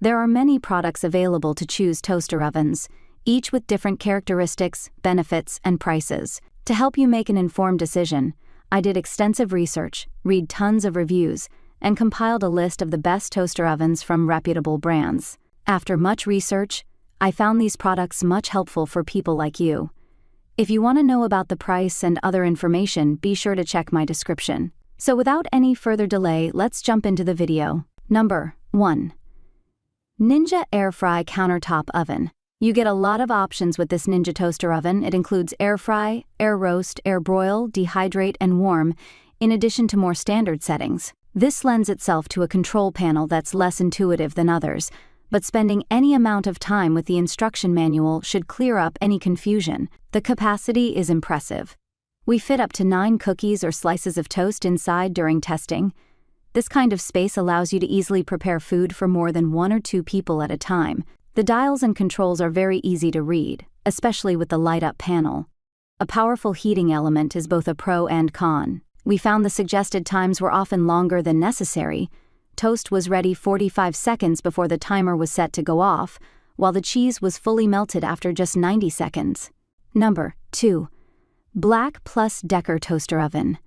There are many products available to choose toaster ovens, each with different characteristics, benefits, and prices. To help you make an informed decision, I did extensive research, read tons of reviews, and compiled a list of the best toaster ovens from reputable brands. After much research, I found these products much helpful for people like you. If you want to know about the price and other information, be sure to check my description. So without any further delay, let's jump into the video. Number 1. Ninja Air Fry Countertop Oven. You get a lot of options with this Ninja toaster oven. It includes air fry, air roast, air broil, dehydrate, and warm, in addition to more standard settings. This lends itself to a control panel that's less intuitive than others, but spending any amount of time with the instruction manual should clear up any confusion. The capacity is impressive. We fit up to 9 cookies or slices of toast inside during testing. This kind of space allows you to easily prepare food for more than 1 or 2 people at a time. The dials and controls are very easy to read, especially with the light-up panel. A powerful heating element is both a pro and con. We found the suggested times were often longer than necessary. Toast was ready 45 seconds before the timer was set to go off, while the cheese was fully melted after just 90 seconds. Number 2. Black+Decker Toaster Oven.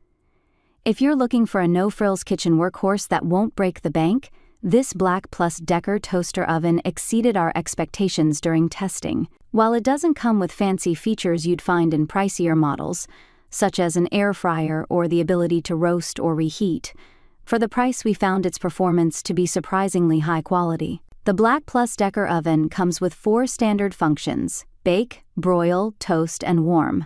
If you're looking for a no-frills kitchen workhorse that won't break the bank, this Black+Decker toaster oven exceeded our expectations during testing. While it doesn't come with fancy features you'd find in pricier models, such as an air fryer or the ability to roast or reheat, for the price we found its performance to be surprisingly high quality. The Black+Decker oven comes with 4 standard functions: bake, broil, toast, and warm.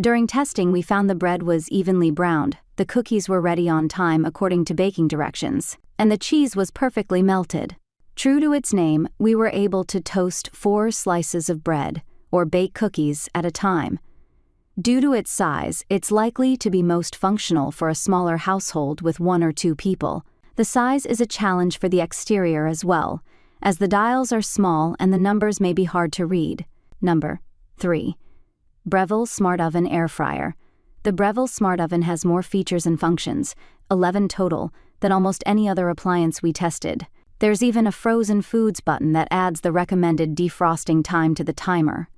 During testing, we found the bread was evenly browned, the cookies were ready on time according to baking directions, and the cheese was perfectly melted. True to its name, we were able to toast 4 slices of bread, or bake cookies, at a time. Due to its size, it's likely to be most functional for a smaller household with 1 or 2 people. The size is a challenge for the exterior as well, as the dials are small and the numbers may be hard to read. Number 3. Breville Smart Oven Air Fryer. The Breville Smart Oven has more features and functions, 11 total, than almost any other appliance we tested. There's even a frozen foods button that adds the recommended defrosting time to the timer.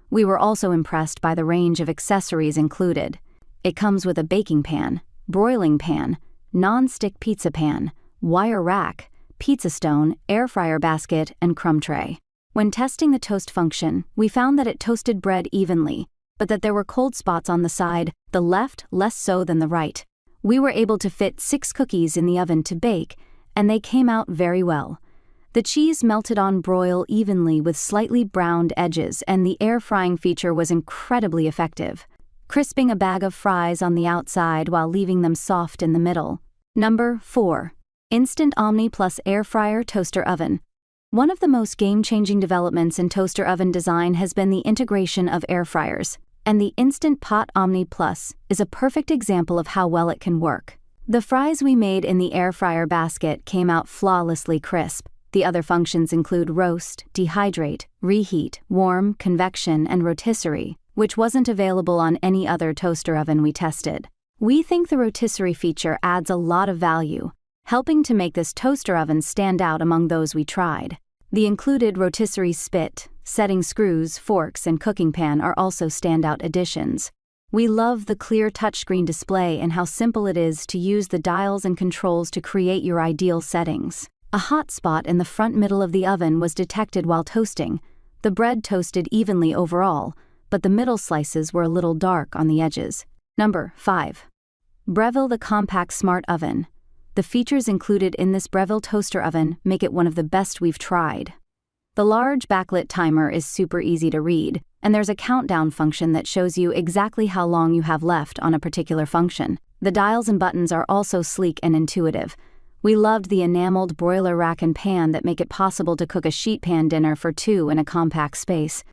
We were also impressed by the range of accessories included. It comes with a baking pan, broiling pan, non-stick pizza pan, wire rack, pizza stone, air fryer basket, and crumb tray. When testing the toast function, we found that it toasted bread evenly, but that there were cold spots on the side, the left less so than the right. We were able to fit 6 cookies in the oven to bake, and they came out very well. The cheese melted on broil evenly with slightly browned edges, and the air frying feature was incredibly effective, crisping a bag of fries on the outside while leaving them soft in the middle. Number 4. Instant Omni Plus Air Fryer Toaster Oven. One of the most game-changing developments in toaster oven design has been the integration of air fryers, and the Instant Pot Omni Plus is a perfect example of how well it can work. The fries we made in the air fryer basket came out flawlessly crisp. The other functions include roast, dehydrate, reheat, warm, convection, and rotisserie, which wasn't available on any other toaster oven we tested. We think the rotisserie feature adds a lot of value, helping to make this toaster oven stand out among those we tried. The included rotisserie spit, setting screws, forks, and cooking pan are also standout additions. We love the clear touchscreen display and how simple it is to use the dials and controls to create your ideal settings. A hot spot in the front middle of the oven was detected while toasting. The bread toasted evenly overall, but the middle slices were a little dark on the edges. Number 5. Breville the Compact Smart Oven. The features included in this Breville toaster oven make it one of the best we've tried. The large backlit timer is super easy to read, and there's a countdown function that shows you exactly how long you have left on a particular function. The dials and buttons are also sleek and intuitive. We loved the enameled broiler rack and pan that make it possible to cook a sheet pan dinner for 2 in a compact space.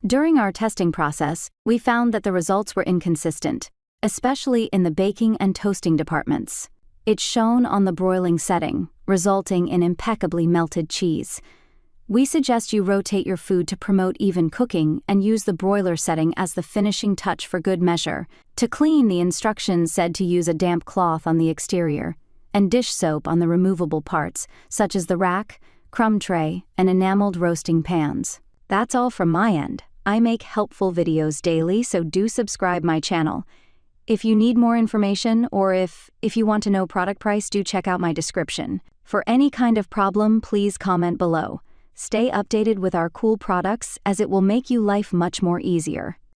During our testing process, we found that the results were inconsistent, especially in the baking and toasting departments. It shone on the broiling setting, resulting in impeccably melted cheese. We suggest you rotate your food to promote even cooking and use the broiler setting as the finishing touch for good measure. To clean, the instructions said to use a damp cloth on the exterior and dish soap on the removable parts, such as the rack, crumb tray, and enameled roasting pans. That's all from my end. I make helpful videos daily, so do subscribe my channel. If you need more information or if you want to know product price, do check out my description. For any kind of problem, please comment below. Stay updated with our cool products as it will make you life much more easier.